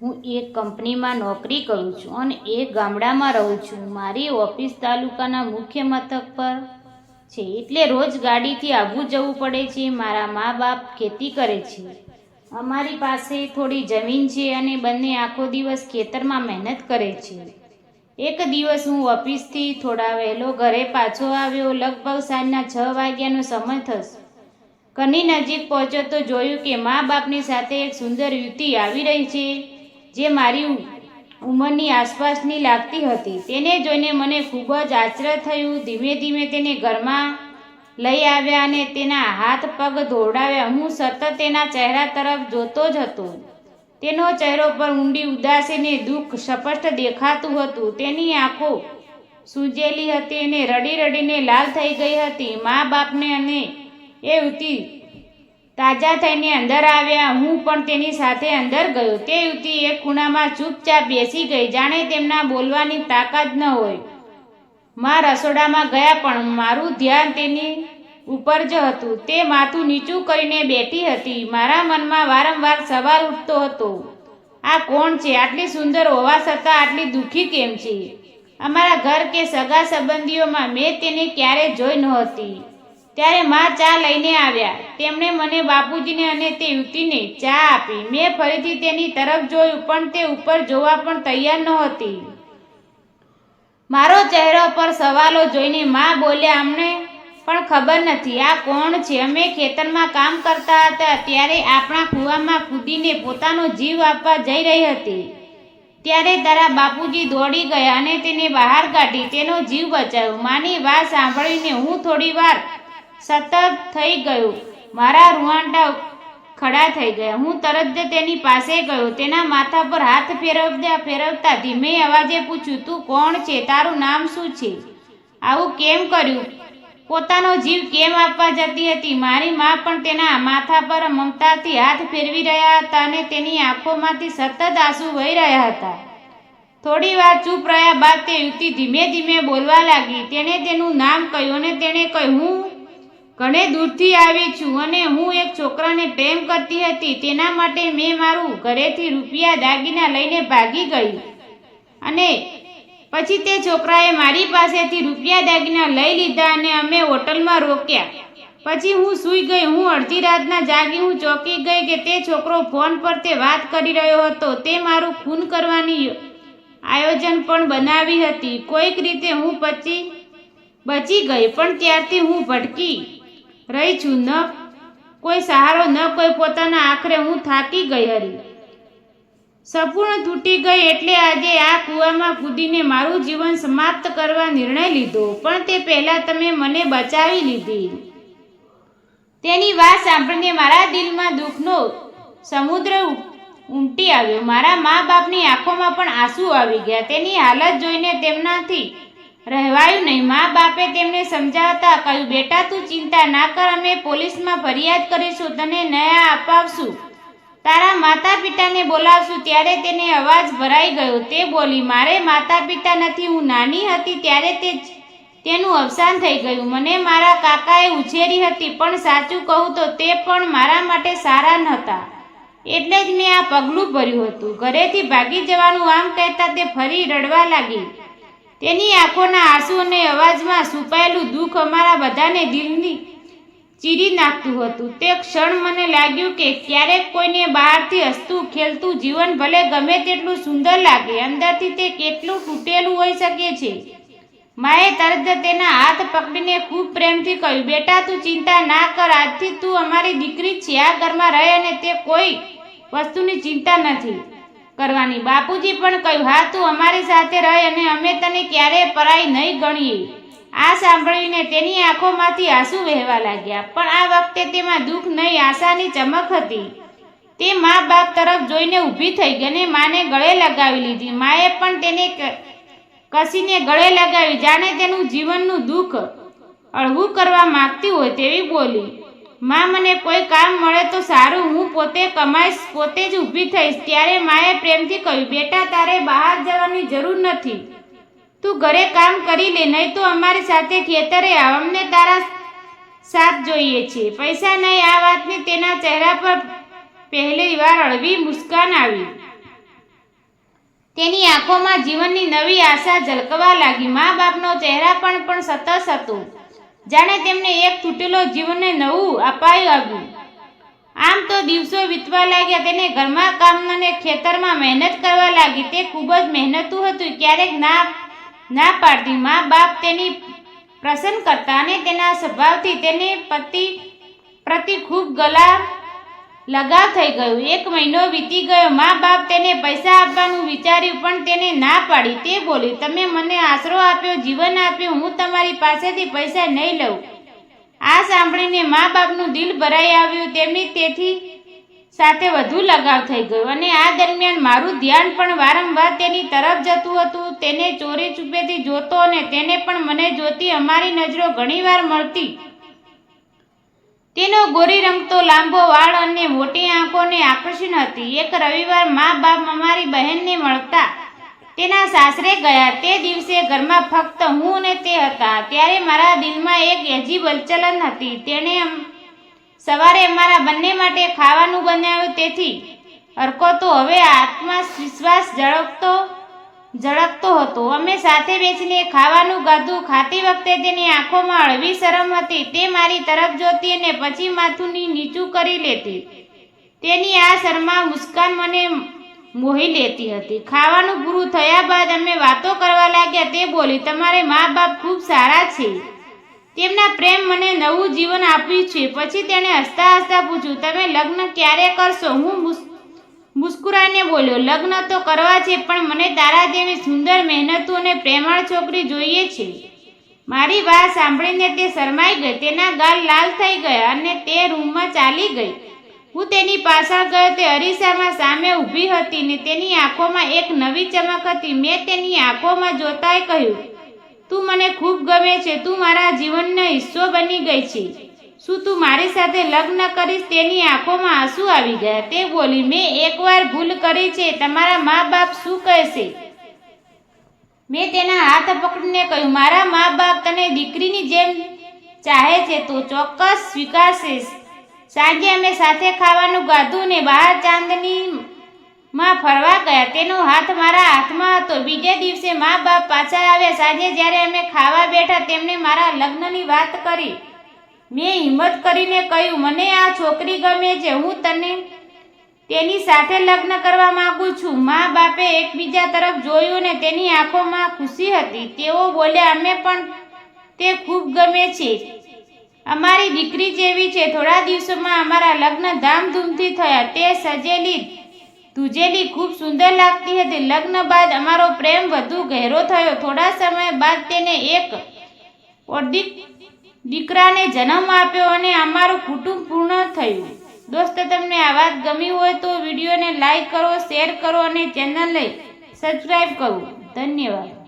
હું એક કંપનીમાં નોકરી કરું છું અને એક ગામડામાં રહું છું. મારી ઓફિસ તાલુકાના મુખ્ય મથક પર છે, એટલે રોજ ગાડીથી આવવું જવું પડે છે. મારા મા બાપ ખેતી કરે છે. અમારી પાસે થોડી જમીન છે અને બંને આખો દિવસ ખેતરમાં મહેનત કરે છે. એક દિવસ હું ઓફિસથી થોડા વહેલો ઘરે પાછો આવ્યો. લગભગ સાંજના 6 વાગ્યાનો સમય થશે. ઘરની નજીક પહોંચ્યો તો જોયું કે મા બાપની સાથે એક સુંદર યુવતી આવી રહી છે, જે મારી ઉંમરની આસપાસની લાગતી હતી. તેને જોઈને મને ખૂબ જ આશ્ચર્ય થયું. ધીમે ધીમે તેને ઘરમાં લઈ આવ્યા અને તેના હાથ પગ ધોવડાવ્યા. હું સતત તેના ચહેરા તરફ જોતો જ હતો. તેનો ચહેરો પર ઊંડી ઉદાસી અને દુઃખ સ્પષ્ટ દેખાતું હતું. તેની આંખો સૂજેલી હતી અને રડી રડીને લાલ થઈ ગઈ હતી. મા બાપને અને એ યુવતી તાજા થઈને અંદર આવ્યા. હું પણ તેની સાથે અંદર ગયો. તે યુવતી એક ખૂણામાં ચૂપચાપ બેસી ગઈ, જાણે તેમના બોલવાની તાકાત ન હોય. મા રસોડામાં ગયા, પણ મારું ધ્યાન તેની ઉપર જ હતું. તે માથું નીચું કરીને બેઠી હતી. મારા મનમાં વારંવાર સવાલ ઉઠતો હતો, આ કોણ છે? આટલી સુંદર હોવા છતાં આટલી દુઃખી કેમ છે? અમારા ઘર કે સગા સંબંધીઓમાં મેં તેને ક્યારેય જોઈ નહોતી. ત્યારે મા ચા લઈને આવ્યા. તેમણે મને, બાપુજીને અને તે યુવતીને ચા આપી. મેં ફરીથી તેની તરફ જોયું, પણ તે ઉપર જોવા પણ તૈયાર નહોતી. મારો ચહેરો પર સવાલો જોઈને મા બોલ્યા, અમને પણ ખબર નથી આ કોણ છે. અમે ખેતરમાં કામ કરતા હતા ત્યારે આપણા કૂવામાં કૂદીને પોતાનો જીવ આપવા જઈ રહી હતી. ત્યારે તારા બાપુજી દોડી ગયા અને તેને બહાર કાઢી તેનો જીવ બચાવ્યો. માની વાત સાંભળીને હું થોડી વાર સતત થઈ ગયો. મારા રૂંવાટા ખડા થઈ ગયા. હું તરત જ તેની પાસે ગયો. તેના માથા પર હાથ ફેરવતા ધીમે અવાજે પૂછ્યું, તું કોણ છે? તારું નામ શું છે? આવું કેમ કર્યું? પોતાનો જીવ કેમ આપવા જતી હતી? મારી મા પણ તેના માથા પર મમતાથી હાથ ફેરવી રહ્યા હતા અને તેની આંખોમાંથી સતત આંસુ વહી રહ્યા હતા. થોડી વાર ચૂપ રહ્યા બાદ તે યુવતી ધીમે ધીમે બોલવા લાગી. તેણે તેનું નામ કહ્યું અને તેણે કહ્યું, હું ઘણે દૂરથી આવી છું અને હું એક છોકરાને પ્રેમ કરતી હતી. તેના માટે મેં મારું ઘરેથી રૂપિયા દાગીના લઈને ભાગી ગઈ અને પછી તે છોકરાએ મારી પાસેથી રૂપિયા દાગીના લઈ લીધા અને અમે હોટલમાં રોક્યા. પછી હું સૂઈ ગઈ. હું અડધી રાતના જાગી. હું ચોંકી ગઈ કે તે છોકરો ફોન પર તે વાત કરી રહ્યો હતો. તે મારું ખૂન કરવાની આયોજન પણ બનાવી હતી. કોઈક રીતે હું બચી ગઈ, પણ ત્યારથી હું ભટકી રહી છું. ન કોઈ સહારો, ન કોઈ પોતાના. આખરે હું થાકી ગઈ હતી, સંપૂર્ણ તૂટી ગઈ. એટલે આજે આ કૂવામાં કૂદીને મારું જીવન સમાપ્ત કરવા નિર્ણય લીધો. પણ તે પહેલાં તમે મને બચાવી લીધી. તેની વાત સાંભળીને મારા દિલમાં દુઃખનો સમુદ્ર ઉમટી આવ્યો. મારા મા બાપની આંખોમાં પણ આંસુ આવી ગયા. તેની હાલત જોઈને તેમનાથી રહેવાયું નહીં. મા બાપે તેમને સમજાવતા કહ્યું, બેટા તું ચિંતા ના કર, અમે પોલીસમાં ફરિયાદ કરીશું, તને ન્યાય અપાવશું, તારા માતા પિતાને બોલાવશું. ત્યારે તેને અવાજ ભરાઈ ગયો. તે બોલી, મારે માતા પિતા નથી. હું નાની હતી ત્યારે તેનું અવસાન થઈ ગયું. મને મારા કાકાએ ઉછેરી હતી, પણ સાચું કહું તો તે પણ મારા માટે સારા નહોતા. એટલે જ મેં આ પગલું ભર્યું હતું. ઘરેથી ભાગી જવાનું આમ કહેતા તે ફરી રડવા લાગી. તેની આંખોના આંસુ અને અવાજમાં છુપાયેલું દુઃખ અમારા બધાને દિલની ચીરી નાખતું હતું. તે ક્ષણ મને લાગ્યું કે ક્યારેક કોઈને બહારથી હસતું ખેલતું જીવન ભલે ગમે તેટલું સુંદર લાગે, અંદરથી તે કેટલું તૂટેલું હોઈ શકે છે. માએ તરત જ તેના હાથ પકડીને ખૂબ પ્રેમથી કહ્યું, બેટા તું ચિંતા ના કર, આજથી તું અમારી દીકરી છે. આ ઘરમાં રહે અને તે કોઈ વસ્તુની ચિંતા નથી કરવાની. બાપુજી પણ કહ્યું, હા તું અમારી સાથે રહે અને અમે તને ક્યારેય પરાઈ નહીં ગણીએ. આ સાંભળીને તેની આંખોમાંથી આંસુ વહેવા લાગ્યા. પણ આ વખતે તેમાં દુઃખ નહીં, આશાની ચમક હતી. તે મા બાપ તરફ જોઈને ઊભી થઈ ગઈ અને માને ગળે લગાવી લીધી. માએ પણ તેને કસીને ગળે લગાવી, જાણે તેનું જીવનનું દુઃખ હળવું કરવા માંગતી હોય તેવી બોલી, મા મને કોઈ કામ મળે તો સારું, હું પોતે કમાઈશ, પોતે જ ઊભી થઈશ. ત્યારે માએ પ્રેમથી કહ્યું, બેટા તારે બહાર જવાની જરૂર નથી, તું ઘરે કામ કરી લે, નહીં તો અમારી સાથે ખેતરે આવ, અમને તારા સાથ જોઈએ છે, પૈસા નહીં. આ વાતની તેના ચહેરા પર પહેલી વાર હળવી મુસ્કાન આવી. તેની આંખોમાં જીવનની નવી આશા ઝલકવા લાગી. મા બાપનો ચહેરા પણ સતત હતો, જાણે તેમને એક તૂટેલો જીવનને નવું અપાયું આવ્યું. આમ તો દિવસો વીતવા લાગ્યા. તેને ઘરમાં કામ અને ખેતરમાં મહેનત કરવા લાગી. તે ખૂબ જ મહેનતુ હતું, ક્યારેક ના પાડતી. મા બાપ તેની પ્રસન્ન કરતા અને તેના સ્વભાવથી તેને પતિ પ્રતિ ખૂબ લગાવ થઈ ગયો. 1 મહિનો વીતી ગયો. મા બાપ તેને પૈસા આપવાનું વિચાર્યું, પણ તેને ના પાડી. તે બોલી, તમે મને આશરો આપ્યો, જીવન આપ્યું, હું તમારી પાસેથી પૈસા નહીં લઉં. આ સાંભળીને મા બાપનું દિલ ભરાઈ આવ્યું. તેમની તેની સાથે વધુ લગાવ થઈ ગયો અને આ દરમિયાન મારું ધ્યાન પણ વારંવાર તેની તરફ જતું હતું. તેને ચોરી છુપેથી જોતો અને તેને પણ મને જોતી. અમારી નજરો ઘણીવાર મળતી. તેનો ગોરી રંગતો લાંબો વાળ અને મોટી આંખોને આકર્ષણ હતી. એક રવિવાર મા બાપ અમારી બહેનને મળતા તેના સાસરે ગયા. તે દિવસે ઘરમાં ફક્ત હું અને તે હતા. ત્યારે મારા દિલમાં એક અજીબ હલચલન હતી. તેણે સવારે અમારા બંને માટે ખાવાનું બનાવ્યું. તેથી હરકો તો હવે આત્મવિશ્વાસ ઝળકતો હતો. અમે સાથે બેસીને ખાવાનું ખાધું. ખાતી વખતે તેની આંખોમાં હળવી શરમ હતી. તે મારી તરફ જોતી અને પછી માથું નીચું કરી લેતી. તેની આ શરમા મુસ્કાન મને મોહી લેતી હતી. ખાવાનું પૂરું થયા બાદ અમે વાતો કરવા લાગ્યા. તે બોલી, તમારે મા બાપ ખૂબ સારા છે. તેમના પ્રેમ મને નવું જીવન આપ્યું છે. પછી તેણે હસતા હસતા પૂછ્યું, તમે લગ્ન ક્યારે કરશો? હું મુસ્કુરાઈને બોલ્યો, લગ્ન તો કરવા છે, પણ મને તારા જેવી સુંદર, મહેનતુ અને પ્રેમાળ છોકરી જોઈએ છે. મારી વાત સાંભળીને તે શરમાઈ ગઈ. તેના ગાલ લાલ થઈ ગયા અને તે રૂમમાં ચાલી ગઈ. હું તેની પાછળ ગયો. તે અરીસામાં સામે ઊભી હતી ને તેની આંખોમાં એક નવી ચમક હતી. મેં તેની આંખોમાં જોતાય કહ્યું, તું મને ખૂબ ગમે છે. તું મારા જીવનનો હિસ્સો બની ગઈ છે. શું તું મારી સાથે લગ્ન કરીશ? તેની આંખોમાં આંસુ આવી ગયા. તે બોલી, મેં એકવાર ભૂલ કરી છે. તમારા મા બાપ શું કહેશે? મેં તેના હાથ પકડીને કહ્યું, મારા મા બાપ તને દીકરીની જેમ ચાહે છે તો ચોક્કસ સ્વીકારશે. સાંજે અમે સાથે ખાવાનું ખાધું ને બહાર ચાંદનીમાં ફરવા ગયા. તેનો હાથ મારા હાથમાં હતો. બીજે દિવસે મા બાપ પાછા આવ્યા. સાંજે જ્યારે અમે ખાવા બેઠા, તેમણે મારા લગ્નની વાત કરી. મેં હિંમત કરીને કહ્યું, મને આ છોકરી ગમે છે. હું તેની સાથે લગ્ન કરવા માંગુ છું. મા બાપે એકબીજા તરફ જોયું ને તેની આંખોમાં ખુશી હતી. તેઓ બોલ્યા, અમે પણ તે ખૂબ ગમે છે. અમારી દીકરી જેવી છે. થોડા દિવસોમાં અમારા લગ્ન ધામધૂમથી થયા. તે સજેલી ધૂજેલી ખૂબ સુંદર લાગતી હતી. લગ્ન બાદ અમારો પ્રેમ વધુ ગહેરો થયો. થોડા સમય બાદ તેને એક દીકરાને જન્મ આપ્યો અને અમારું કુટુંબ પૂર્ણ થયું. દોસ્તો, તમને આ વાત ગમી હોય તો વિડીયોને લાઈક કરો, શેર કરો અને ચેનલને સબસ્ક્રાઈબ કરો. ધન્યવાદ.